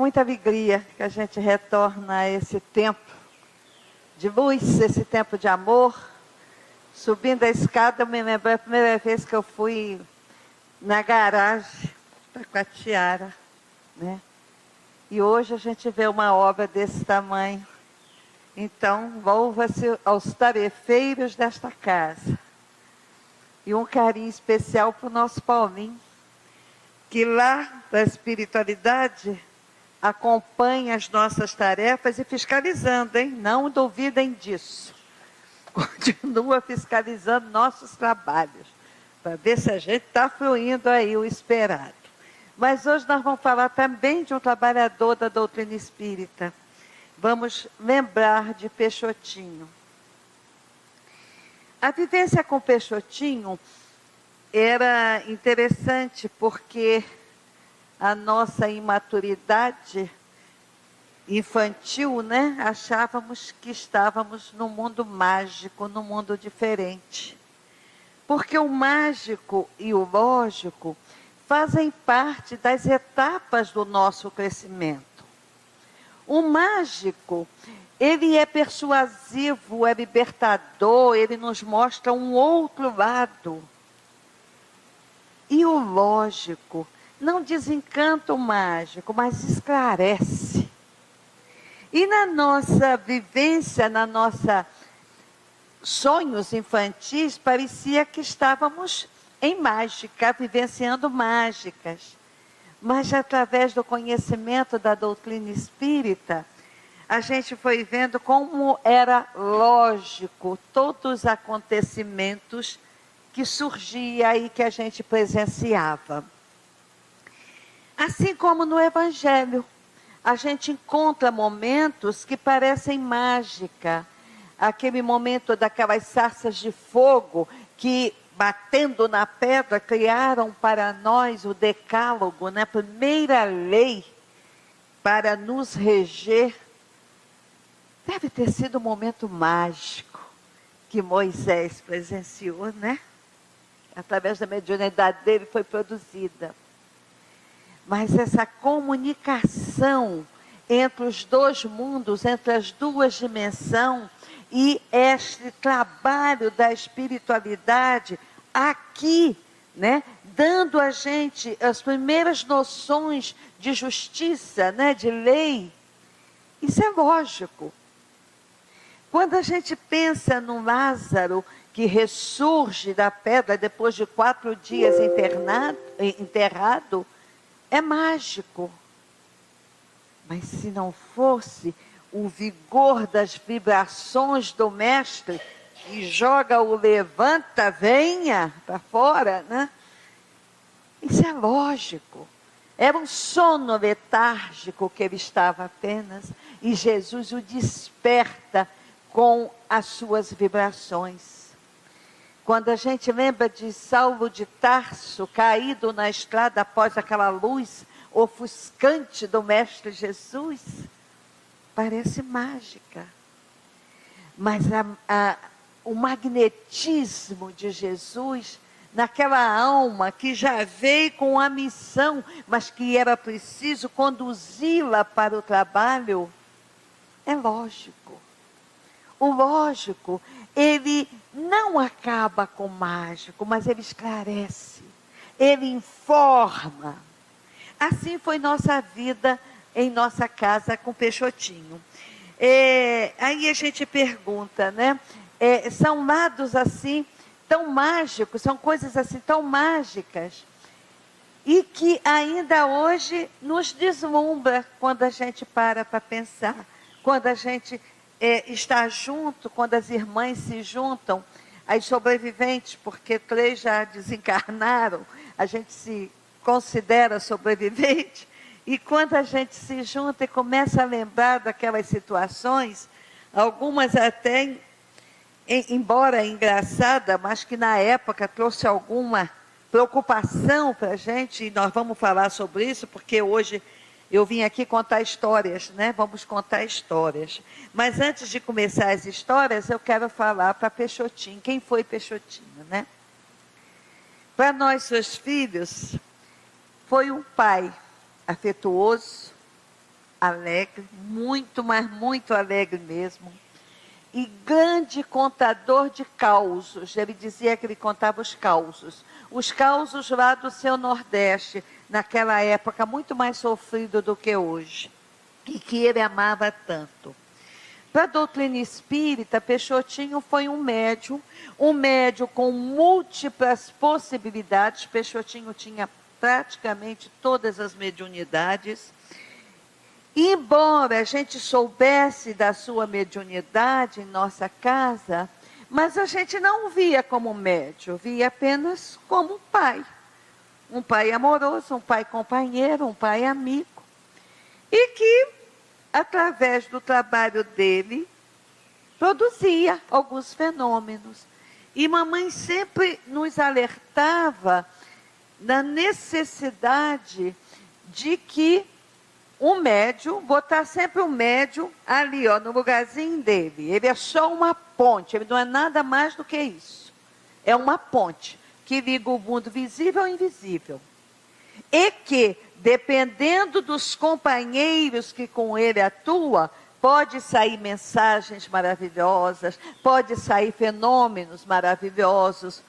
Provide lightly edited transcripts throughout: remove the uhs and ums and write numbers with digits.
muita alegria que a gente retorna a esse tempo de luz, esse tempo de amor. Subindo a escada, eu me lembro a primeira vez que eu fui na garagem com a Tiara, né? E hoje a gente vê uma obra desse tamanho. Então, louva-se aos tarefeiros desta casa. E um carinho especial para o nosso Paulinho, que lá da espiritualidade acompanha as nossas tarefas e fiscalizando, hein? Não duvidem disso. Continua fiscalizando nossos trabalhos, para ver se a gente está fluindo aí o esperado. Mas hoje nós vamos falar também de um trabalhador da doutrina espírita. Vamos lembrar de Peixotinho. A vivência com Peixotinho era interessante porque a nossa imaturidade infantil, né? Achávamos que estávamos num mundo mágico, num mundo diferente. Porque o mágico e o lógico fazem parte das etapas do nosso crescimento. O mágico, ele é persuasivo, é libertador, ele nos mostra um outro lado. E o lógico não desencanta o mágico, mas esclarece. E na nossa vivência, na nossa sonhos infantis, parecia que estávamos em mágica, vivenciando mágicas. Mas através do conhecimento da doutrina espírita, a gente foi vendo como era lógico todos os acontecimentos que surgiam e que a gente presenciava. Assim como no Evangelho, a gente encontra momentos que parecem mágica. Aquele momento daquelas sarças de fogo que, batendo na pedra, criaram para nós o decálogo, né? A primeira lei para nos reger. Deve ter sido um momento mágico que Moisés presenciou, né? Através da mediunidade dele foi produzida. Mas essa comunicação entre os dois mundos, entre as duas dimensões, e este trabalho da espiritualidade aqui, né, dando a gente as primeiras noções de justiça, né, de lei, isso é lógico. Quando a gente pensa no Lázaro que ressurge da pedra depois de 4 dias enterrado, é mágico. Mas se não fosse o vigor das vibrações do mestre, que joga o levanta, venha para fora, né? Isso é lógico. Era um sono letárgico que ele estava apenas, e Jesus o desperta com as suas vibrações. Quando a gente lembra de Saulo de Tarso, caído na estrada após aquela luz ofuscante do Mestre Jesus, parece mágica. Mas o magnetismo de Jesus, naquela alma que já veio com a missão, mas que era preciso conduzi-la para o trabalho, é lógico. O lógico, ele não acaba com o mágico, mas ele esclarece, ele informa. Assim foi nossa vida em nossa casa com Peixotinho. Aí a gente pergunta, né? São lados assim tão mágicos, são coisas assim tão mágicas, e que ainda hoje nos deslumbra quando a gente para pensar, quando a gente está junto, quando as irmãs se juntam, as sobreviventes, porque 3 já desencarnaram, a gente se considera sobrevivente, e quando a gente se junta e começa a lembrar daquelas situações, algumas até, embora engraçada, mas que na época trouxe alguma preocupação para a gente, e nós vamos falar sobre isso, porque hoje eu vim aqui contar histórias, né? Vamos contar histórias. Mas antes de começar as histórias, eu quero falar para Peixotinho. Quem foi Peixotinho, né? Para nós, seus filhos, foi um pai afetuoso, alegre, muito, mas muito alegre mesmo. E grande contador de causos. Ele dizia que ele contava os causos. Os causos lá do seu Nordeste, naquela época, muito mais sofrido do que hoje. E que ele amava tanto. Para a doutrina espírita, Peixotinho foi um médium com múltiplas possibilidades. Peixotinho tinha praticamente todas as mediunidades. Embora a gente soubesse da sua mediunidade em nossa casa, mas a gente não o via como médium, via apenas como um pai. Um pai amoroso, um pai companheiro, um pai amigo. E que, através do trabalho dele, produzia alguns fenômenos. E mamãe sempre nos alertava da necessidade de que o médium, botar sempre o médium ali, ó, no lugarzinho dele. Ele é só uma ponte, ele não é nada mais do que isso. É uma ponte que liga o mundo visível ao invisível. E que, dependendo dos companheiros que com ele atua, pode sair mensagens maravilhosas, pode sair fenômenos maravilhosos,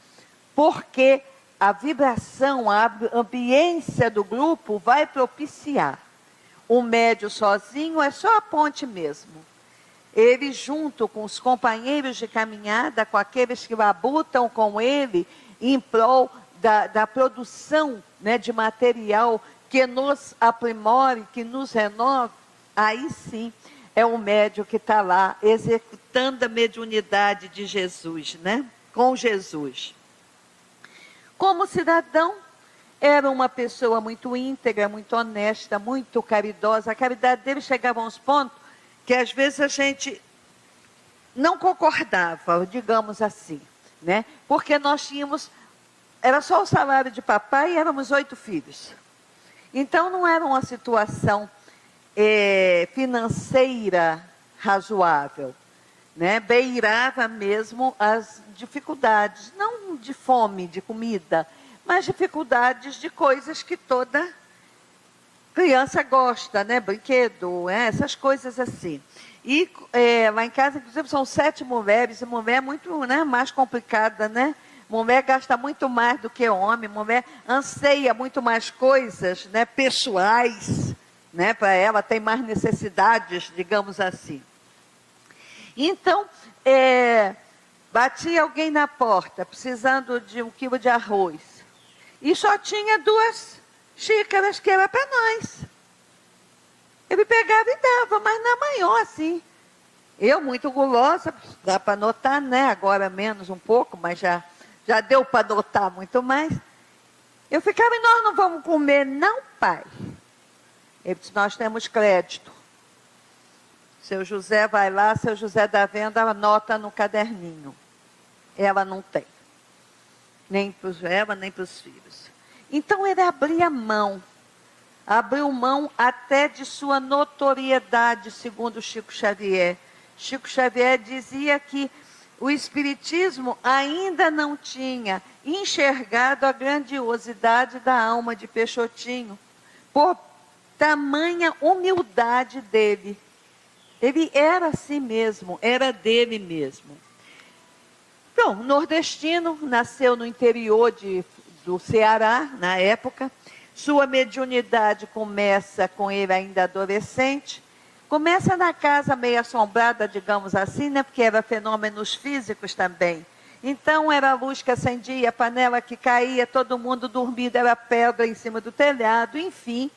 porque a vibração, a ambiência do grupo vai propiciar. O médium sozinho é só a ponte mesmo. Ele, junto com os companheiros de caminhada, com aqueles que labutam com ele, em prol da produção, né, de material que nos aprimore, que nos renove, aí sim é o médium que está lá executando a mediunidade de Jesus, né? Com Jesus. Como cidadão, era uma pessoa muito íntegra, muito honesta, muito caridosa. A caridade dele chegava a uns pontos que às vezes a gente não concordava, digamos assim, né? Porque nós tínhamos, era só o salário de papai e éramos 8 filhos. Então não era uma situação financeira razoável, né? Beirava mesmo as dificuldades, não de fome, de comida, mas dificuldades de coisas que toda criança gosta, né? Brinquedo, essas coisas assim. E lá em casa, inclusive, são 7 mulheres, e mulher é muito, né, mais complicada, né? Mulher gasta muito mais do que homem, mulher anseia muito mais coisas, né, pessoais, né, para ela, tem mais necessidades, digamos assim. Então, batia alguém na porta, precisando de 1 quilo de arroz, e só tinha 2 xícaras que era para nós. Ele pegava e dava, mas na maior, assim. Eu, muito gulosa, dá para notar, né? Agora menos um pouco, mas já deu para notar muito mais. Eu ficava, e nós não vamos comer, não, pai? Ele disse, nós temos crédito. Seu José vai lá, seu José da venda, anota no caderninho. Ela não tem. Nem para ela, nem para os filhos. Então ele abria mão. Abriu mão até de sua notoriedade, segundo Chico Xavier. Chico Xavier dizia que o Espiritismo ainda não tinha enxergado a grandiosidade da alma de Peixotinho, por tamanha humildade dele. Ele era assim mesmo, era dele mesmo. Então, nordestino, nasceu no interior do Ceará, na época. Sua mediunidade começa com ele ainda adolescente. Começa na casa meio assombrada, digamos assim, né? Porque era fenômenos físicos também. Então, era a luz que acendia, a panela que caía, todo mundo dormindo, era pedra em cima do telhado, enfim.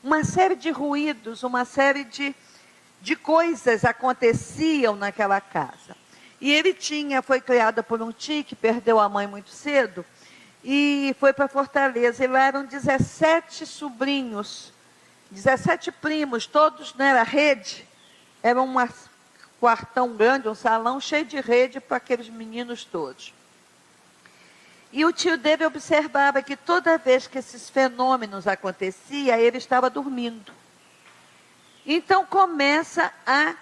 Uma série de ruídos, uma série de coisas aconteciam naquela casa. E ele foi criado por um tio que perdeu a mãe muito cedo, e foi para Fortaleza. E lá eram 17 sobrinhos, 17 primos, todos, né, era rede. Era um quartão grande, um salão cheio de rede para aqueles meninos todos. E o tio dele observava que toda vez que esses fenômenos aconteciam, ele estava dormindo. Então começa a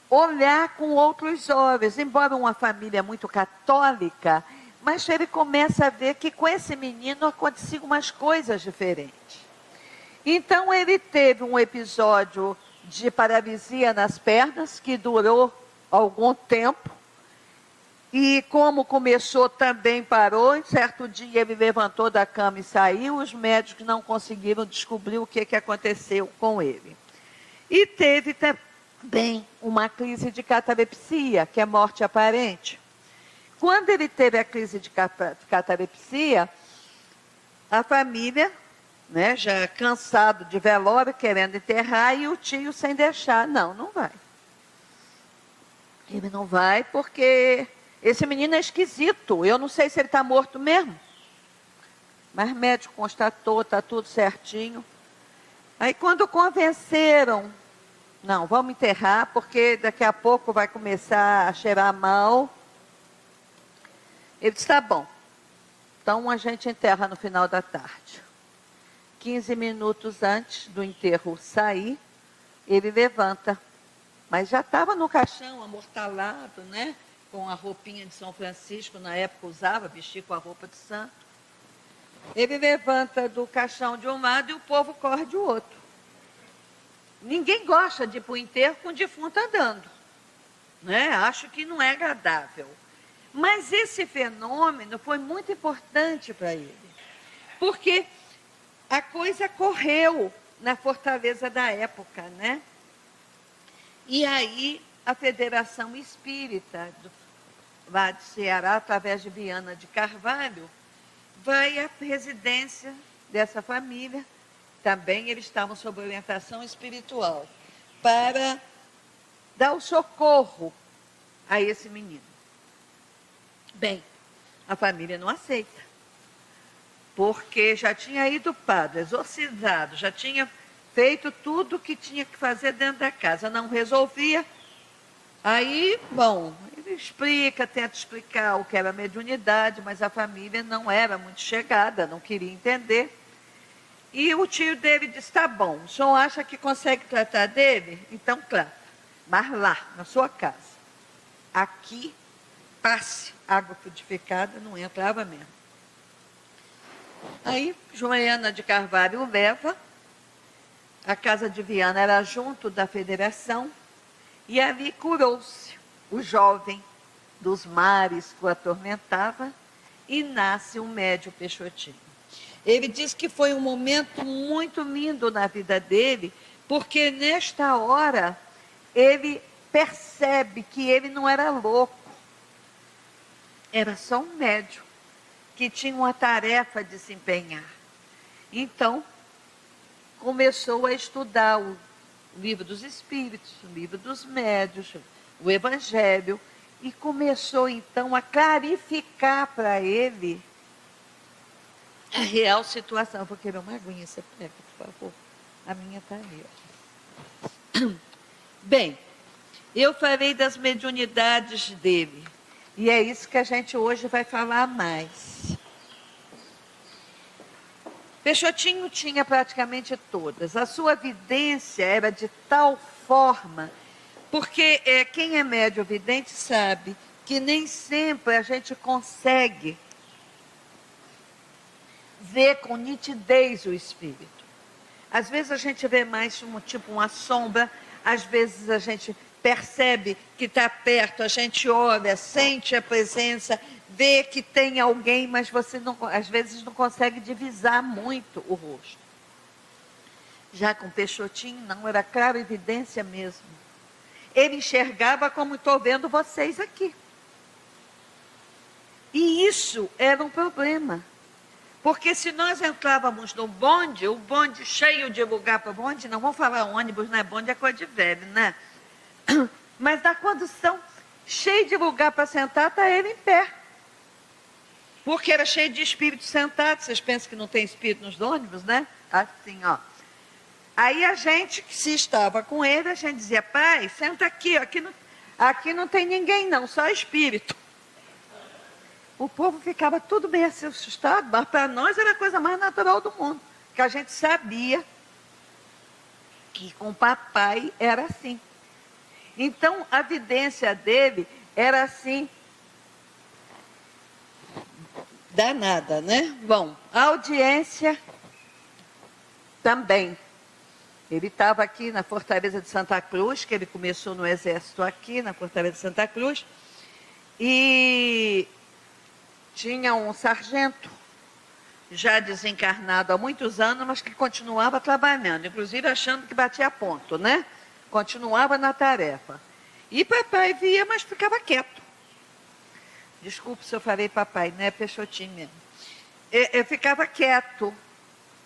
olhar com outros olhos, embora uma família muito católica, mas ele começa a ver que com esse menino aconteciam umas coisas diferentes. Então ele teve um episódio de paralisia nas pernas, que durou algum tempo. E como começou, também parou. Em certo dia ele levantou da cama e saiu. Os médicos não conseguiram descobrir o que aconteceu com ele. E teve também uma crise de catalepsia, que é morte aparente. Quando ele teve a crise de catalepsia, a família, né, já cansado de velório, querendo enterrar, e o tio sem deixar. Não, não vai. Ele não vai porque esse menino é esquisito. Eu não sei se ele está morto mesmo. Mas o médico constatou, está tudo certinho. Aí quando convenceram, não, vamos enterrar, porque daqui a pouco vai começar a cheirar mal. Ele disse, tá bom. Então a gente enterra no final da tarde. 15 minutos antes do enterro sair, ele levanta. Mas já estava no caixão, amortalado, né? Com a roupinha de São Francisco, na época usava, vestia com a roupa de santo. Ele levanta do caixão de um lado e o povo corre de outro. Ninguém gosta de ir para o enterro com o defunto andando, né? Acho que não é agradável. Mas esse fenômeno foi muito importante para ele, porque a coisa correu na fortaleza da época, né? E aí a Federação Espírita lá de Ceará, através de Viana de Carvalho, vai à residência dessa família. Também eles estavam sob orientação espiritual para dar o socorro a esse menino. Bem, a família não aceita, porque já tinha ido o padre, exorcizado, já tinha feito tudo o que tinha que fazer dentro da casa, não resolvia. Aí, bom, ele explica, tenta explicar o que era mediunidade, mas a família não era muito chegada, não queria entender. E o tio dele disse, tá bom, o senhor acha que consegue tratar dele? Então trata, mas lá, na sua casa. Aqui, passe água purificada, não entrava mesmo. Aí, Joana de Carvalho o leva. A casa de Viana era junto da federação, e ali curou-se o jovem dos mares que o atormentava, e nasce o médium Peixotinho. Ele diz que foi um momento muito lindo na vida dele, porque nesta hora ele percebe que ele não era louco, era só um médium que tinha uma tarefa de se empenhar. Então, começou a estudar o livro dos Espíritos, o livro dos Médiuns, o Evangelho, e começou então a clarificar para ele a real situação. Eu vou querer uma aguinha, você pega, por favor. A minha está ali. Ó. Bem, eu falei das mediunidades dele, e é isso que a gente hoje vai falar mais. Peixotinho tinha praticamente todas. A sua vidência era de tal forma, porque quem é médium vidente sabe que nem sempre a gente consegue ver com nitidez o espírito. Às vezes a gente vê mais tipo uma sombra, às vezes a gente percebe que está perto, a gente olha, sente a presença, vê que tem alguém, mas você não, às vezes não consegue divisar muito o rosto. Já com Peixotinho não, era clara evidência mesmo. Ele enxergava como estou vendo vocês aqui. E isso era um problema. Porque se nós entrávamos no bonde, o bonde cheio de lugar para bonde, não vamos falar ônibus, né? Bonde é coisa de velho, né? Mas na condução, cheio de lugar para sentar, está ele em pé. Porque era cheio de espíritos sentados. Vocês pensam que não tem espírito nos ônibus, né? Assim, ó. Aí a gente, que se estava com ele, a gente dizia, pai, senta aqui, ó, aqui não tem ninguém não, só espírito. O povo ficava tudo meio assustado, mas para nós era a coisa mais natural do mundo. Que a gente sabia que com o papai era assim. Então, a vidência dele era assim, danada, né? Bom, a audiência também. Ele estava aqui na Fortaleza de Santa Cruz, que ele começou no exército aqui, na Fortaleza de Santa Cruz, e tinha um sargento, já desencarnado há muitos anos, mas que continuava trabalhando, inclusive achando que batia ponto, né? Continuava na tarefa. E papai via, mas ficava quieto. Desculpe se eu falei papai, né? Peixotinho mesmo. Eu ficava quieto,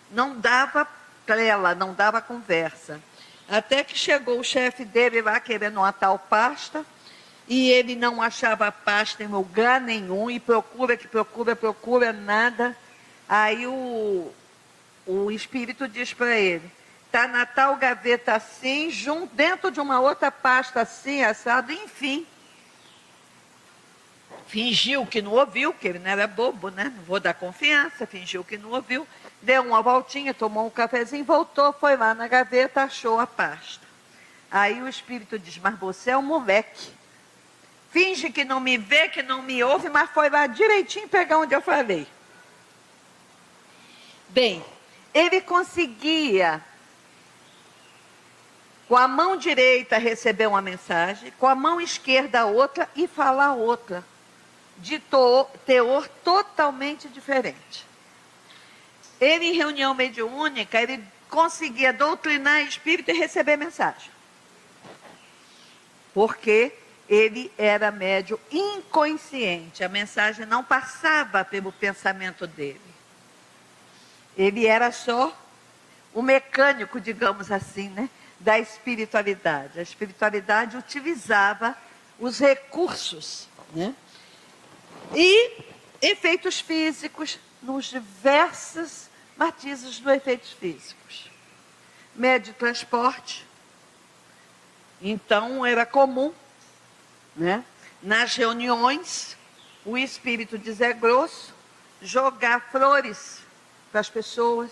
não dava trela, não dava conversa. Até que chegou o chefe dele lá querendo uma tal pasta, e ele não achava a pasta em lugar nenhum, e procura, nada. Aí o espírito diz para ele, está na tal gaveta assim, junto, dentro de uma outra pasta assim, assado, enfim. Fingiu que não ouviu, que ele não era bobo, né? Não vou dar confiança, fingiu que não ouviu, deu uma voltinha, tomou um cafezinho, voltou, foi lá na gaveta, achou a pasta. Aí o espírito diz, mas você é um moleque. Finge que não me vê, que não me ouve, mas foi lá direitinho pegar onde eu falei. Bem, ele conseguia, com a mão direita receber uma mensagem, com a mão esquerda outra e falar outra, de teor totalmente diferente. Ele, em reunião mediúnica, ele conseguia doutrinar espírito e receber mensagem. Porque ele era médium inconsciente, a mensagem não passava pelo pensamento dele. Ele era só o mecânico, digamos assim, né, da espiritualidade. A espiritualidade utilizava os recursos, né? E efeitos físicos, nos diversos matizes dos efeitos físicos. Médio de transporte. Então, era comum, né, nas reuniões, o espírito de Zé Grosso jogar flores para as pessoas,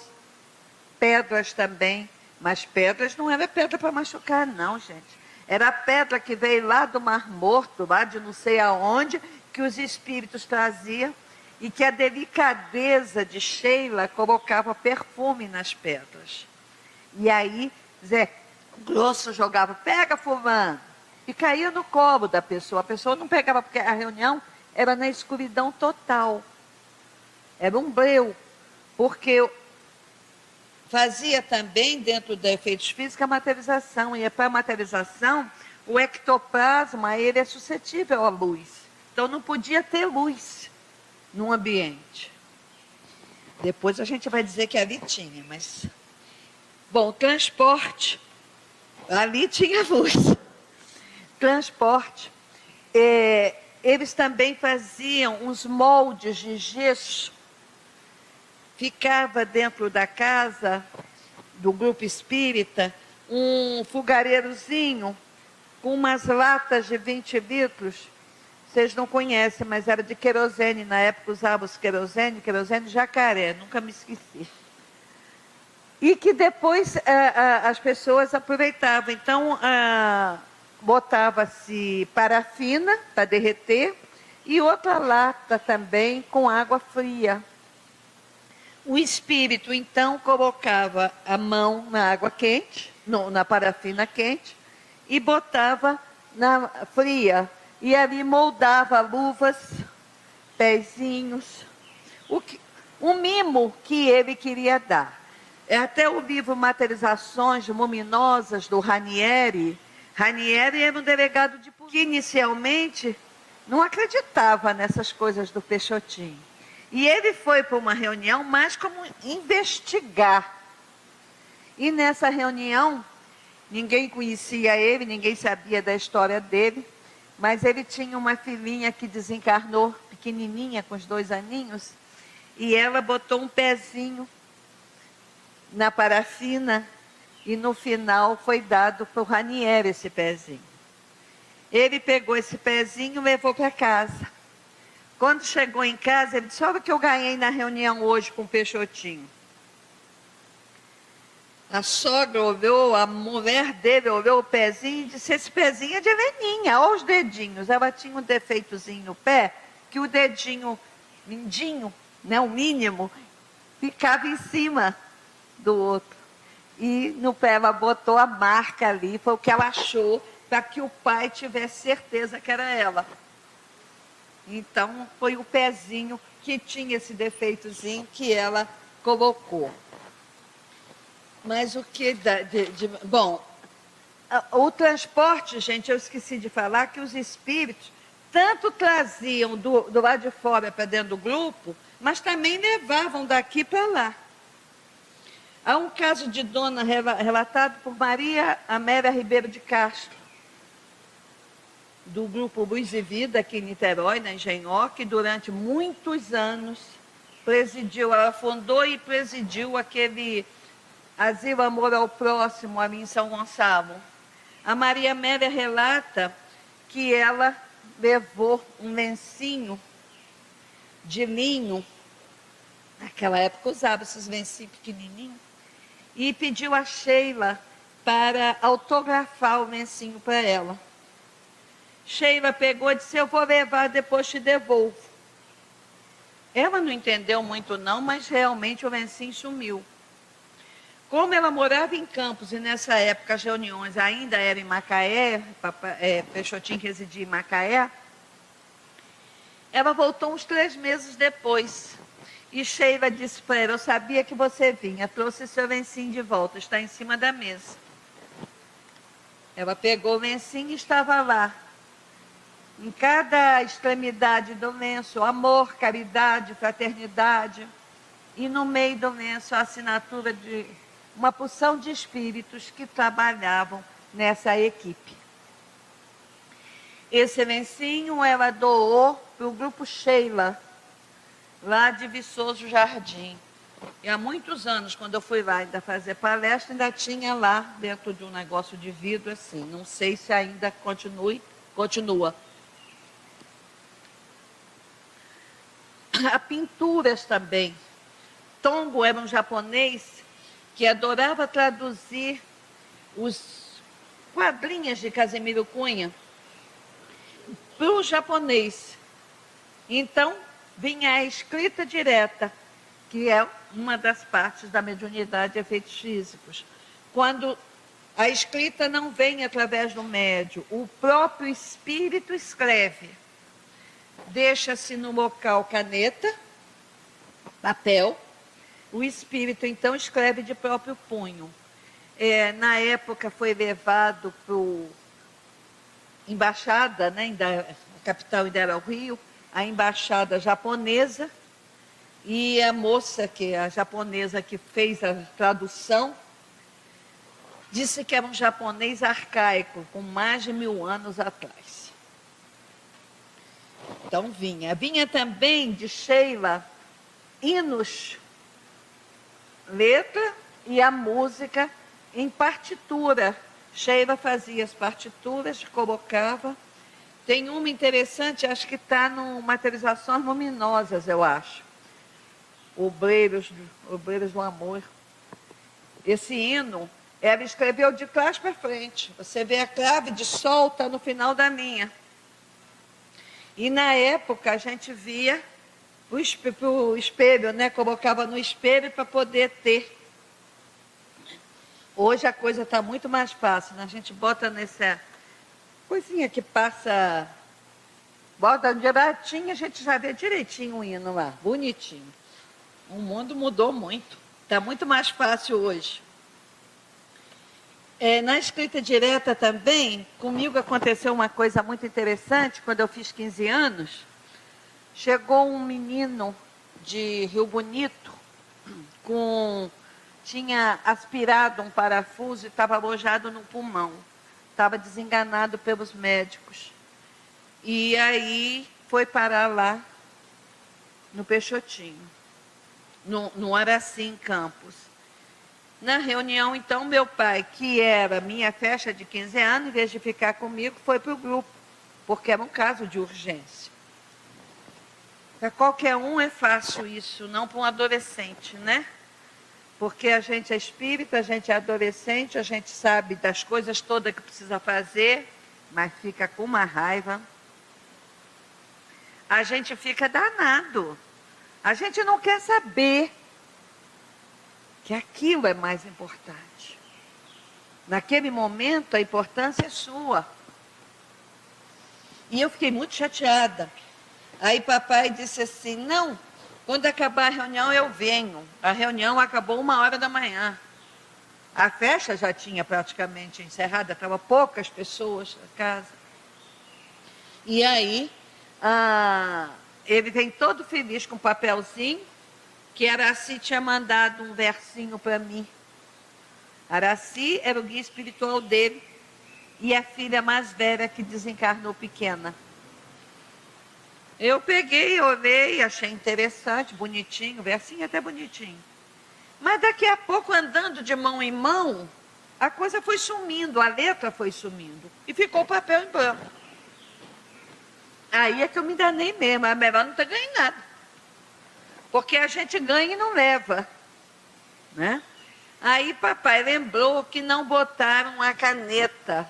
pedras também, mas pedras não era pedra para machucar, não, gente. Era pedra que veio lá do Mar Morto, lá de não sei aonde, que os espíritos traziam, e que a delicadeza de Sheila colocava perfume nas pedras. E aí, Zé Grosso jogava, pega fulano, e caía no colo da pessoa. A pessoa não pegava, porque a reunião era na escuridão total. Era um breu, porque fazia também, dentro dos efeitos físicos, a materialização. E para a materialização, o ectoplasma, ele é suscetível à luz. Então, não podia ter luz no ambiente. Depois a gente vai dizer que ali tinha, mas... Bom, transporte, ali tinha luz. Transporte, eles também faziam uns moldes de gesso. Ficava dentro da casa do grupo espírita um fogareirozinho com umas latas de 20 litros. Vocês não conhecem, mas era de querosene. Na época usava os querosene jacaré, nunca me esqueci. E que depois as pessoas aproveitavam. Então, botava-se parafina para derreter e outra lata também com água fria. O espírito, então, colocava a mão na água quente, na parafina quente, e botava na fria. E ali moldava luvas, pezinhos, um mimo que ele queria dar. Até o livro Materializações Luminosas, do Ranieri. Ranieri era um delegado de polícia que inicialmente não acreditava nessas coisas do Peixotinho. E ele foi para uma reunião mais como investigar. E nessa reunião, ninguém conhecia ele, ninguém sabia da história dele, mas ele tinha uma filhinha que desencarnou, pequenininha, com os 2 aninhos, e ela botou um pezinho na parafina, e no final foi dado para o Ranieri esse pezinho. Ele pegou esse pezinho e levou para casa. Quando chegou em casa, ele disse, olha o que eu ganhei na reunião hoje com o Peixotinho. A sogra olhou, a mulher dele olhou o pezinho e disse, esse pezinho é de Leninha, olha os dedinhos. Ela tinha um defeitozinho no pé, que o dedinho mindinho, né, o mínimo, ficava em cima do outro. E no pé ela botou a marca ali, foi o que ela achou, para que o pai tivesse certeza que era ela. Então, foi o pezinho que tinha esse defeitozinho que ela colocou. Mas o que... Bom, o transporte, gente, eu esqueci de falar que os espíritos tanto traziam do lado de fora para dentro do grupo, mas também levavam daqui para lá. Há um caso de dona relatado por Maria Amélia Ribeiro de Castro, do grupo Luz e Vida, aqui em Niterói, na Engenhó, que durante muitos anos presidiu, ela fundou e presidiu aquele Asilo Amor ao Próximo, ali em São Gonçalo. A Maria Amélia relata que ela levou um lencinho de linho, naquela época usava esses lencinhos pequenininhos, e pediu a Sheila para autografar o lencinho para ela. Sheila pegou e disse, eu vou levar, depois te devolvo. Ela não entendeu muito não, mas realmente o lencinho sumiu. Como ela morava em Campos e nessa época as reuniões ainda eram em Macaé, Peixotinho residia em Macaé, ela voltou uns 3 meses depois. E Sheila disse para ela, eu sabia que você vinha, trouxe seu lencinho de volta, está em cima da mesa. Ela pegou o lencinho e estava lá. Em cada extremidade do lenço, amor, caridade, fraternidade. E no meio do lenço, a assinatura de uma porção de espíritos que trabalhavam nessa equipe. Esse lencinho ela doou para o grupo Sheila, lá de Viçoso Jardim. E há muitos anos, quando eu fui lá ainda fazer palestra, ainda tinha lá dentro de um negócio de vidro assim. Não sei se ainda continua. Há pinturas também. Tongo era um japonês que adorava traduzir os quadrinhos de Casimiro Cunha para o japonês. Então, vinha a escrita direta, que é uma das partes da mediunidade de efeitos físicos. Quando a escrita não vem através do médium, o próprio espírito escreve. Deixa-se no local caneta, papel, o espírito então escreve de próprio punho. Na época foi levado para a embaixada, né, a capital ainda era o Rio, a embaixada japonesa, e a moça, a japonesa que fez a tradução, disse que era um japonês arcaico, com mais de 1000 anos atrás. Então vinha também de Sheila hinos, letra e a música em partitura. Sheila fazia as partituras, colocava. Tem uma interessante, acho que está no Materializações Luminosas, eu acho. Obreiros do Amor. Esse hino, ela escreveu de trás para frente. Você vê a clave de sol, está no final da linha. E na época a gente via o espelho, né? Colocava no espelho para poder ter. Hoje a coisa está muito mais fácil, né? A gente bota nessa coisinha que passa, bota direitinho, a gente já vê direitinho o hino lá, bonitinho. O mundo mudou muito, está muito mais fácil hoje. Na escrita direta também, comigo aconteceu uma coisa muito interessante, quando eu fiz 15 anos, chegou um menino de Rio Bonito, tinha aspirado um parafuso e estava alojado no pulmão, estava desenganado pelos médicos. E aí foi parar lá no Peixotinho, no Araci, em Campos. Na reunião, então, meu pai, que era minha festa de 15 anos, em vez de ficar comigo, foi para o grupo, porque era um caso de urgência. Para qualquer um é fácil isso, não para um adolescente, né? Porque a gente é espírita, a gente é adolescente, a gente sabe das coisas todas que precisa fazer, mas fica com uma raiva. A gente fica danado. A gente não quer saber que aquilo é mais importante. Naquele momento, a importância é sua. E eu fiquei muito chateada. Aí papai disse assim, não, quando acabar a reunião eu venho. A reunião acabou 1h da manhã. A festa já tinha praticamente encerrado, estavam poucas pessoas na casa. E aí, ele vem todo feliz com um papelzinho, que Araci tinha mandado um versinho para mim. Araci era o guia espiritual dele, e a filha mais velha que desencarnou pequena. Eu peguei, olhei, achei interessante, bonitinho, o versinho até bonitinho. Mas daqui a pouco, andando de mão em mão, a coisa foi sumindo, a letra foi sumindo. E ficou o papel em branco. Aí é que eu me danei mesmo, é melhor não ter ganho nada. Porque a gente ganha e não leva. Né? Aí papai lembrou que não botaram a caneta.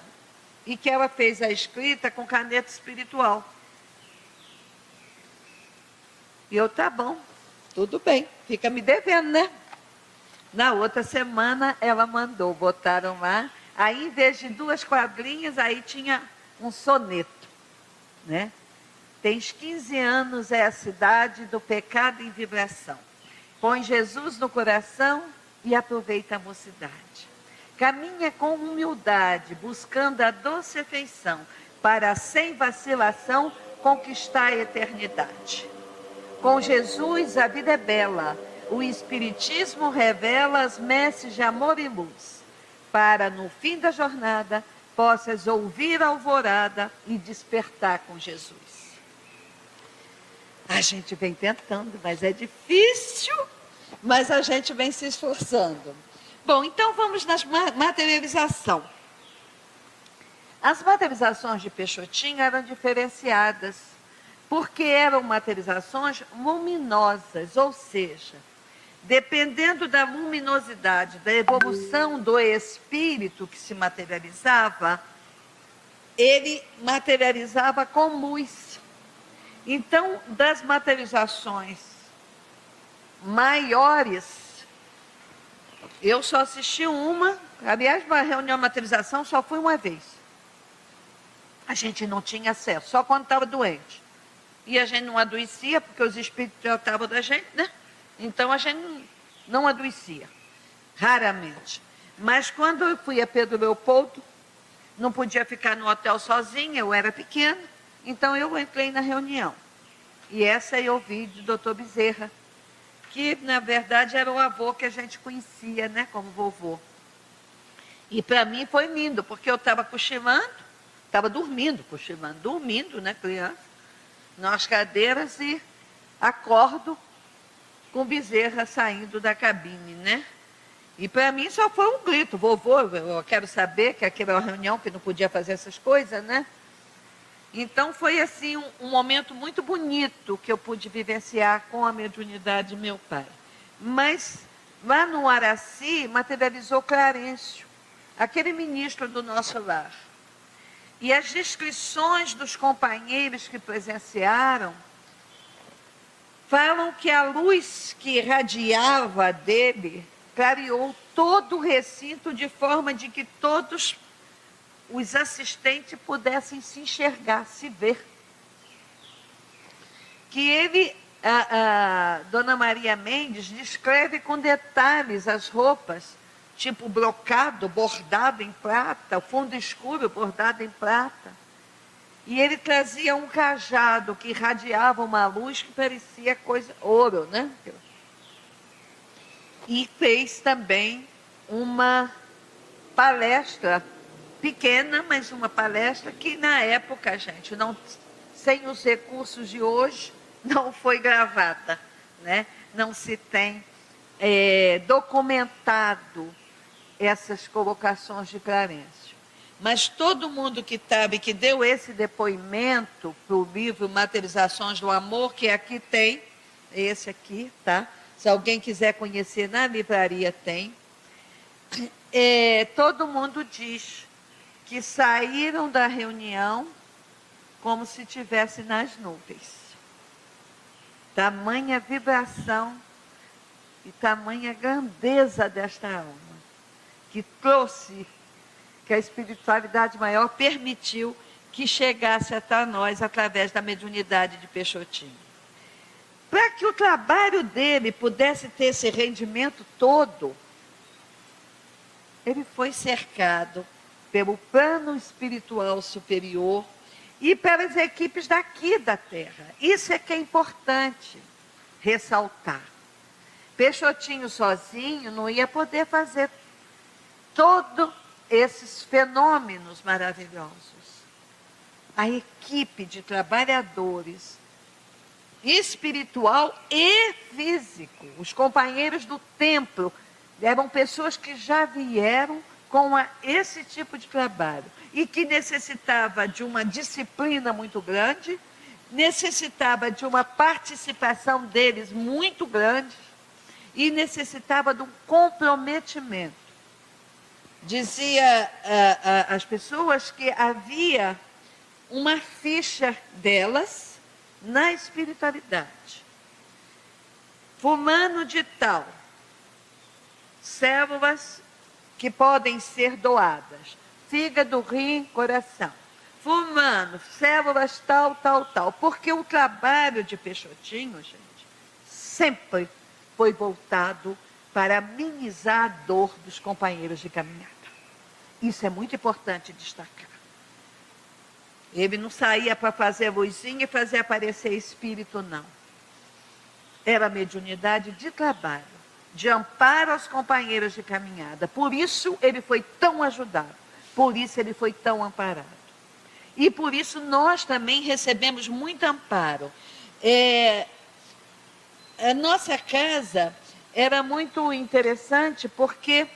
E que ela fez a escrita com caneta espiritual. E eu, tá bom, tudo bem, fica me devendo, né? Na outra semana, ela mandou, botaram lá. Aí, em vez de 2 quadrinhas, aí tinha um soneto, né? Tens 15 anos, é a cidade do pecado em vibração. Põe Jesus no coração e aproveita a mocidade. Caminha com humildade, buscando a doce afeição, para, sem vacilação, conquistar a eternidade. Com Jesus a vida é bela, o Espiritismo revela as messes de amor e luz, para no fim da jornada possas ouvir a alvorada e despertar com Jesus. A gente vem tentando, mas é difícil, mas a gente vem se esforçando. Bom, então vamos na materialização. As materializações de Peixotinho eram diferenciadas, porque eram materializações luminosas, ou seja, dependendo da luminosidade, da evolução do espírito que se materializava, ele materializava com luz. Então, das materializações maiores, eu só assisti uma, aliás, uma reunião de materialização só fui uma vez. A gente não tinha acesso, só quando estava doente. E a gente não adoecia, porque os espíritos tratavam da gente, né? Então a gente não adoecia, raramente. Mas quando eu fui a Pedro Leopoldo, não podia ficar no hotel sozinha, eu era pequena, então eu entrei na reunião. E essa eu ouvi de Dr. Bezerra, que na verdade era o avô que a gente conhecia, né, como vovô. E para mim foi lindo, porque eu estava cochilando, estava dormindo, né, criança, nas cadeiras, e acordo com Bezerra saindo da cabine, né? E para mim só foi um grito, vovô, eu quero saber, que aquela era uma reunião que não podia fazer essas coisas, né? Então foi assim um momento muito bonito que eu pude vivenciar com a mediunidade de meu pai. Mas lá no Araci materializou Clarencio, aquele ministro do nosso lar. E as descrições dos companheiros que presenciaram falam que a luz que irradiava dele clareou todo o recinto de forma de que todos os assistentes pudessem se enxergar, se ver. Que ele, Dona Maria Mendes, descreve com detalhes as roupas, tipo brocado, bordado em prata, fundo escuro, bordado em prata. E ele trazia um cajado que irradiava uma luz que parecia coisa, ouro, né? E fez também uma palestra pequena, mas uma palestra que na época, gente, não, sem os recursos de hoje, não foi gravada, né? Não se tem documentado essas colocações de Clarencio. Mas todo mundo que sabe, que deu esse depoimento para o livro Materializações do Amor, que aqui tem, esse aqui, tá? Se alguém quiser conhecer, na livraria tem. Todo mundo diz que saíram da reunião como se estivesse nas nuvens. Tamanha vibração e tamanha grandeza desta alma, que trouxe, que a espiritualidade maior permitiu que chegasse até nós através da mediunidade de Peixotinho. Para que o trabalho dele pudesse ter esse rendimento todo, ele foi cercado pelo plano espiritual superior e pelas equipes daqui da Terra. Isso é que é importante ressaltar. Peixotinho sozinho não ia poder fazer todos esses fenômenos maravilhosos. A equipe de trabalhadores espiritual e físico, os companheiros do templo, eram pessoas que já vieram com esse tipo de trabalho e que necessitava de uma disciplina muito grande, necessitava de uma participação deles muito grande e necessitava de um comprometimento. Dizia as pessoas que havia uma ficha delas na espiritualidade. Fulano de tal, células que podem ser doadas, fígado, rim, coração. Fulano, células tal, tal, tal. Porque o trabalho de Peixotinho, gente, sempre foi voltado para amenizar a dor dos companheiros de caminhada. Isso é muito importante destacar. Ele não saía para fazer luzinha e fazer aparecer espírito, não. Era mediunidade de trabalho, de amparo aos companheiros de caminhada. Por isso ele foi tão ajudado, por isso ele foi tão amparado. E por isso nós também recebemos muito amparo. A nossa casa era muito interessante porque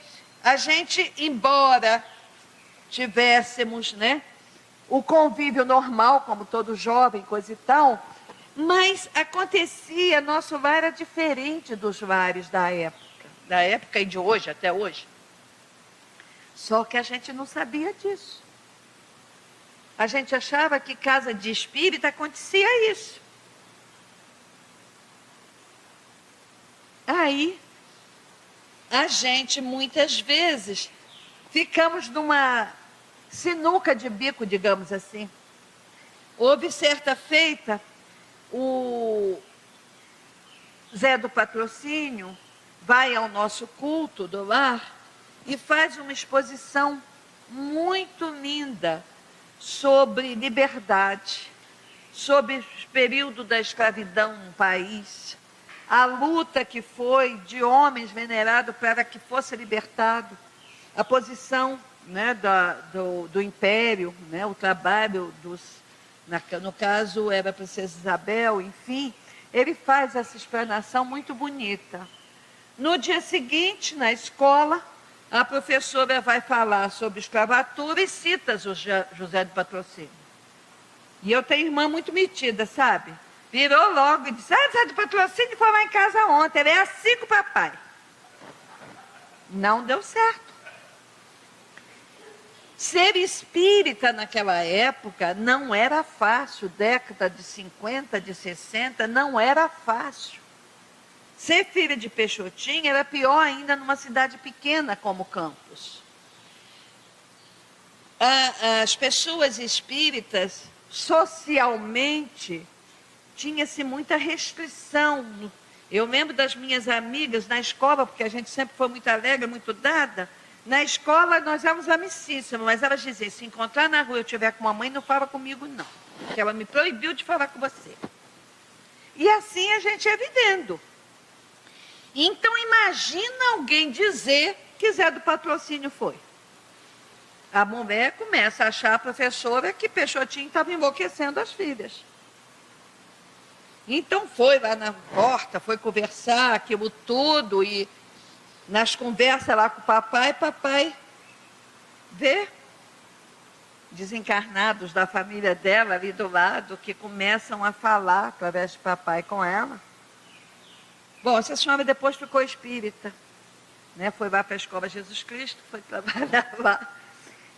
a gente, embora tivéssemos, né, o convívio normal, como todo jovem, coisa e tal, mas acontecia, nosso lar era diferente dos lares da época e de hoje, até hoje. Só que a gente não sabia disso. A gente achava que casa de espírita acontecia isso. Aí, a gente muitas vezes ficamos numa sinuca de bico, digamos assim. Houve certa feita, o Zé do Patrocínio vai ao nosso culto do lar e faz uma exposição muito linda sobre liberdade, sobre o período da escravidão no país, a luta que foi de homens venerados para que fosse libertado, a posição, né, do império, né, o trabalho no caso era a princesa Isabel, enfim, ele faz essa explanação muito bonita. No dia seguinte, na escola, a professora vai falar sobre escravatura e cita José do Patrocínio. E eu tenho irmã muito metida, sabe? Virou logo e disse, José do Patrocínio foi lá em casa ontem, ele é assim com o papai. Não deu certo. Ser espírita naquela época não era fácil, década de 50, de 60, não era fácil. Ser filha de Peixotinho era pior ainda numa cidade pequena como Campos. As pessoas espíritas, socialmente, tinha-se muita restrição. Eu lembro das minhas amigas na escola, porque a gente sempre foi muito alegre, muito dada. Na escola nós éramos amicíssimas, mas elas diziam, se encontrar na rua eu estiver com uma mãe, não fala comigo não, porque ela me proibiu de falar com você. E assim a gente ia vivendo. Então imagina alguém dizer que Zé do Patrocínio foi. A mulher começa a achar a professora que Peixotinho estava enlouquecendo as filhas. Então foi lá na porta, foi conversar aquilo tudo e nas conversas lá com o papai vê desencarnados da família dela ali do lado, que começam a falar através de papai com ela. Bom, essa senhora depois ficou espírita, né? Foi lá para a Escola Jesus Cristo, foi trabalhar lá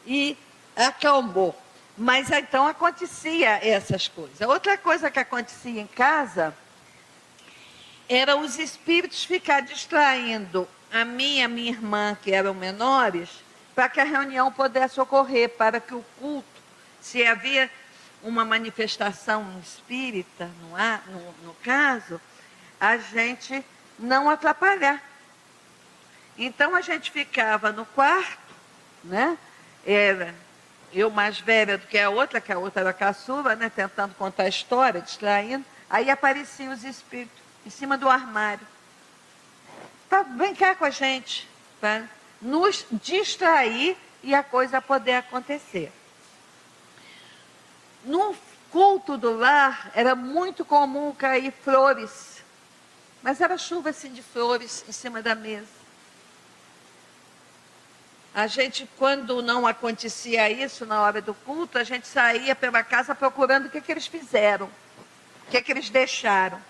e acalmou. Mas então acontecia essas coisas. Outra coisa que acontecia em casa era os espíritos ficar distraindo a mim e a minha irmã, que eram menores, para que a reunião pudesse ocorrer, para que o culto, se havia uma manifestação espírita, no caso, a gente não atrapalhar. Então a gente ficava no quarto, né? Era eu mais velha do que a outra era caçula, né? Tentando contar a história, distraindo. Aí apareciam os espíritos em cima do armário. Para brincar com a gente, para nos distrair e a coisa poder acontecer. No culto do lar, era muito comum cair flores, mas era chuva assim de flores em cima da mesa. A gente, quando não acontecia isso na hora do culto, a gente saía pela casa procurando o que eles fizeram, o que eles deixaram.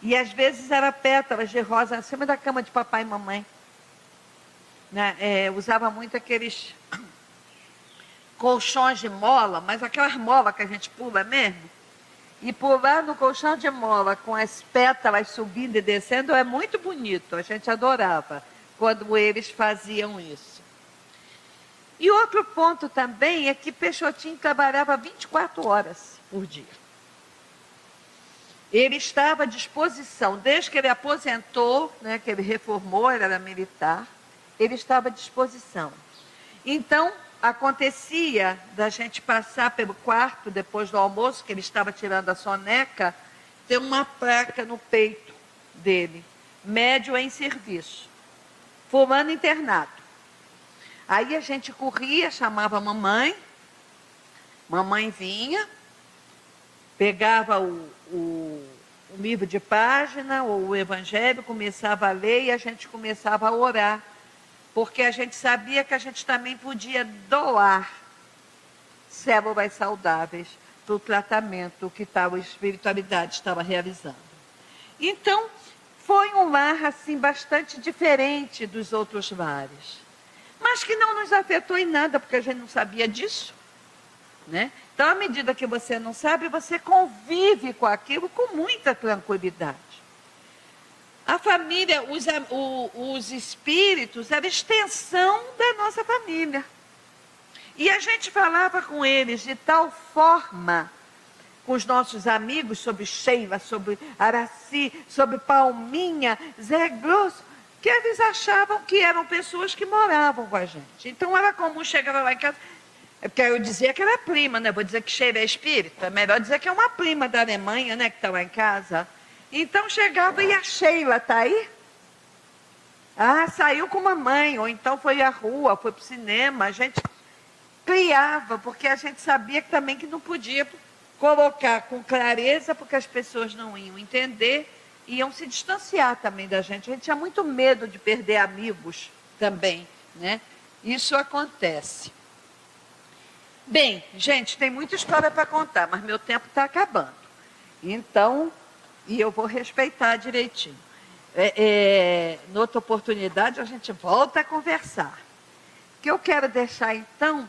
E às vezes era pétalas de rosa em cima da cama de papai e mamãe. Né? Usava muito aqueles colchões de mola, mas aquelas molas que a gente pula mesmo. E pular no colchão de mola com as pétalas subindo e descendo é muito bonito. A gente adorava quando eles faziam isso. E outro ponto também é que Peixotinho trabalhava 24 horas por dia. Ele estava à disposição, desde que ele aposentou, né, que ele reformou, ele era militar, ele estava à disposição. Então, acontecia da gente passar pelo quarto, depois do almoço, que ele estava tirando a soneca, ter uma placa no peito dele, médio em serviço, fulano internado. Aí a gente corria, chamava a mamãe vinha, pegava o livro de página, ou o evangelho, começava a ler e a gente começava a orar. Porque a gente sabia que a gente também podia doar células saudáveis para o tratamento que tal espiritualidade estava realizando. Então, foi um lar assim, bastante diferente dos outros lares. Mas que não nos afetou em nada, porque a gente não sabia disso. Né? Então, à medida que você não sabe, você convive com aquilo com muita tranquilidade. A família, os espíritos, era extensão da nossa família. E a gente falava com eles de tal forma, com os nossos amigos, sobre Sheila, sobre Araci, sobre Palminha, Zé Grosso, que eles achavam que eram pessoas que moravam com a gente. Então, era comum chegar lá em casa. Porque eu dizia que era prima, né? Vou dizer que Sheila é espírita. É melhor dizer que é uma prima da Alemanha, né? Que está lá em casa. Então chegava e a Sheila está aí? Ah, saiu com mamãe. Ou então foi à rua, foi para o cinema. A gente criava, porque a gente sabia que também que não podia colocar com clareza, porque as pessoas não iam entender, iam se distanciar também da gente. A gente tinha muito medo de perder amigos também, né? Isso acontece. Bem, gente, tem muita história para contar, mas meu tempo está acabando. Então, e eu vou respeitar direitinho. Noutra oportunidade, a gente volta a conversar. O que eu quero deixar, então,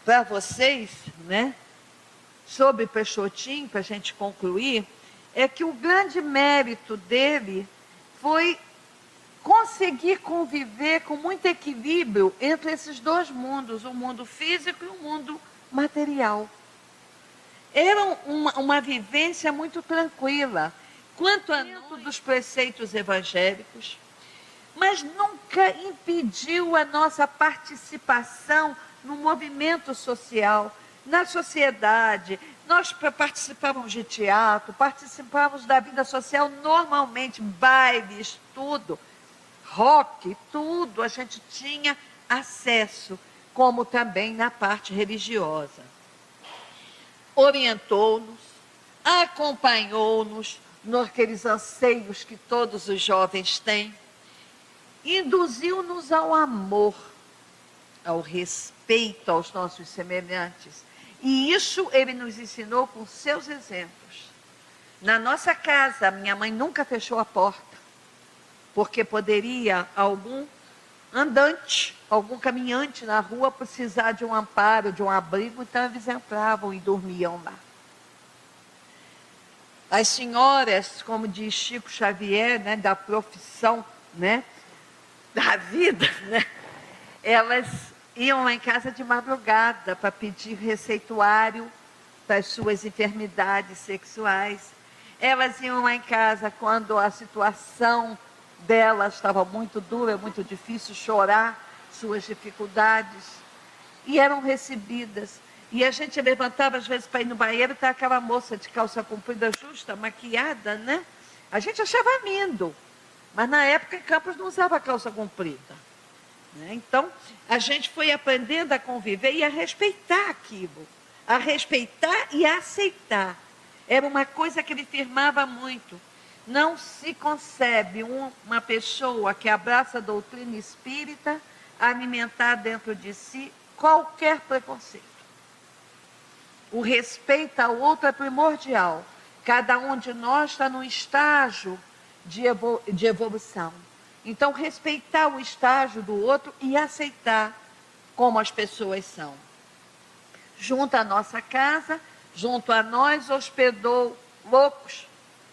para vocês, né, sobre Peixotinho, para a gente concluir, é que o grande mérito dele foi conseguir conviver com muito equilíbrio entre esses dois mundos, o mundo físico e o mundo material. Era uma vivência muito tranquila, quanto a dos preceitos evangélicos, mas nunca impediu a nossa participação no movimento social, na sociedade. Nós participávamos de teatro, participávamos da vida social normalmente, bailes, tudo. Rock, tudo, a gente tinha acesso, como também na parte religiosa. Orientou-nos, acompanhou-nos naqueles anseios que todos os jovens têm, induziu-nos ao amor, ao respeito aos nossos semelhantes. E isso ele nos ensinou com seus exemplos. Na nossa casa, minha mãe nunca fechou a porta, porque poderia algum andante, algum caminhante na rua precisar de um amparo, de um abrigo, então eles entravam e dormiam lá. As senhoras, como diz Chico Xavier, né, da profissão, né, da vida, né, elas iam lá em casa de madrugada para pedir receituário para as suas enfermidades sexuais. Elas iam lá em casa quando a situação delas estava muito dura, muito difícil, chorar suas dificuldades. E eram recebidas. E a gente levantava às vezes para ir no banheiro, tá aquela moça de calça comprida justa, maquiada, né? A gente achava lindo. Mas na época em Campos não usava calça comprida. Né? Então, a gente foi aprendendo a conviver e a respeitar aquilo. A respeitar e a aceitar. Era uma coisa que ele firmava muito. Não se concebe uma pessoa que abraça a doutrina espírita alimentar dentro de si qualquer preconceito. O respeito ao outro é primordial. Cada um de nós está num estágio de evolução. Então, respeitar o estágio do outro e aceitar como as pessoas são. Junto à nossa casa, junto a nós, hospedou loucos,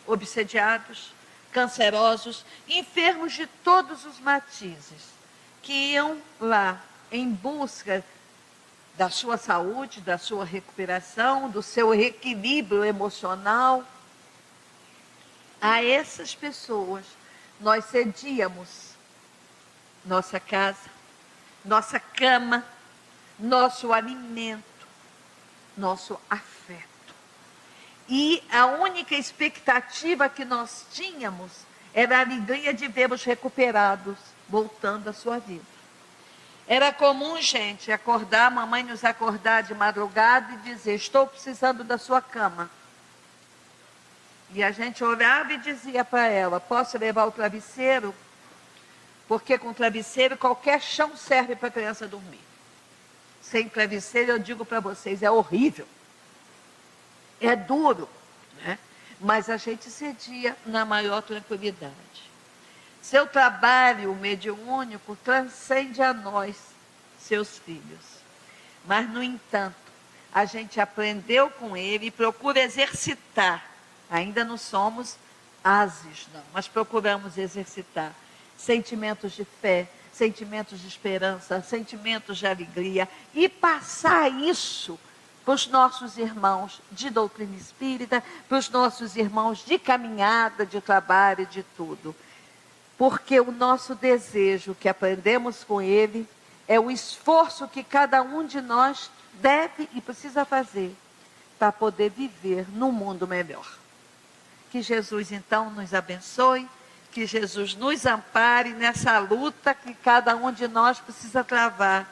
obsediados, cancerosos, enfermos de todos os matizes, que iam lá em busca da sua saúde, da sua recuperação, do seu equilíbrio emocional. A essas pessoas, nós cedíamos nossa casa, nossa cama, nosso alimento, nosso afeto. E a única expectativa que nós tínhamos era a alegria de vê-los recuperados, voltando à sua vida. Era comum, gente, acordar, a mamãe nos acordar de madrugada e dizer: estou precisando da sua cama. E a gente olhava e dizia para ela: posso levar o travesseiro? Porque com travesseiro qualquer chão serve para a criança dormir. Sem travesseiro, eu digo para vocês, é horrível. É duro, né? Mas a gente cedia na maior tranquilidade. Seu trabalho mediúnico transcende a nós, seus filhos. Mas, no entanto, a gente aprendeu com ele e procura exercitar. Ainda não somos ases, não, mas procuramos exercitar sentimentos de fé, sentimentos de esperança, sentimentos de alegria e passar isso para os nossos irmãos de doutrina espírita, para os nossos irmãos de caminhada, de trabalho, de tudo. Porque o nosso desejo que aprendemos com ele é o esforço que cada um de nós deve e precisa fazer para poder viver num mundo melhor. Que Jesus então nos abençoe, que Jesus nos ampare nessa luta que cada um de nós precisa travar,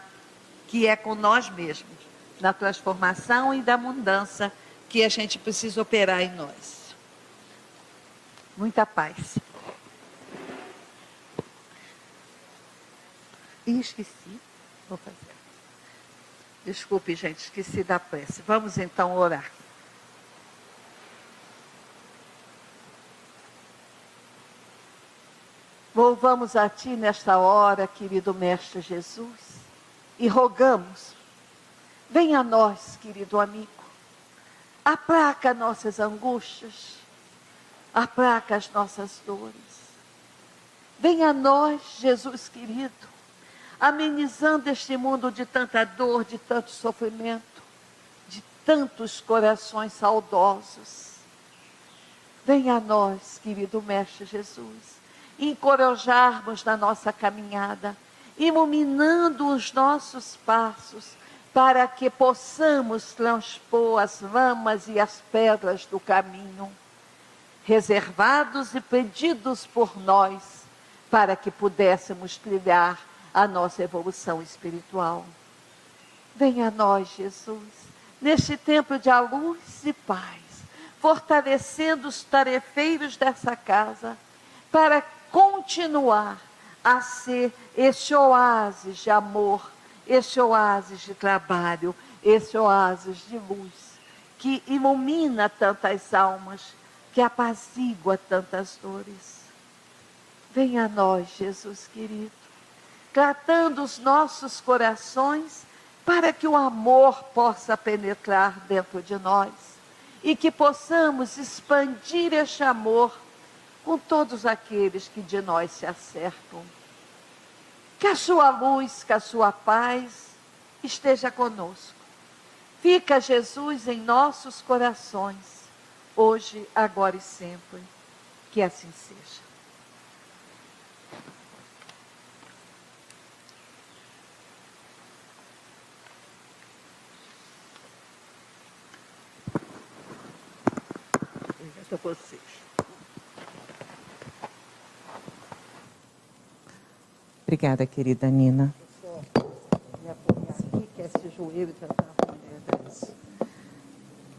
que é com nós mesmos, na transformação e da mudança que a gente precisa operar em nós. Muita paz. Ih, esqueci. Vou fazer. Desculpe, gente, esqueci da prece. Vamos então orar. Louvamos a Ti nesta hora, querido Mestre Jesus, e rogamos, venha a nós, querido amigo, aplaca nossas angústias, aplaca as nossas dores. Venha a nós, Jesus querido, amenizando este mundo de tanta dor, de tanto sofrimento, de tantos corações saudosos. Venha a nós, querido Mestre Jesus, encorajarmos na nossa caminhada, iluminando os nossos passos, para que possamos transpor as lamas e as pedras do caminho, reservados e pedidos por nós, para que pudéssemos trilhar a nossa evolução espiritual. Venha a nós, Jesus, neste tempo de luz e paz, fortalecendo os tarefeiros dessa casa, para continuar a ser esse oásis de amor, esse oásis de trabalho, esse oásis de luz, que ilumina tantas almas, que apazigua tantas dores. Venha a nós, Jesus querido, tratando os nossos corações, para que o amor possa penetrar dentro de nós, e que possamos expandir este amor com todos aqueles que de nós se acercam. Que a sua luz, que a sua paz esteja conosco. Fica, Jesus, em nossos corações, hoje, agora e sempre. Que assim seja. Obrigada a vocês. Obrigada, querida Nina. Aqui, que esse joelho já está ruim.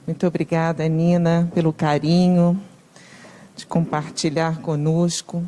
Muito obrigada, Nina, pelo carinho de compartilhar conosco.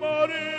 Maria.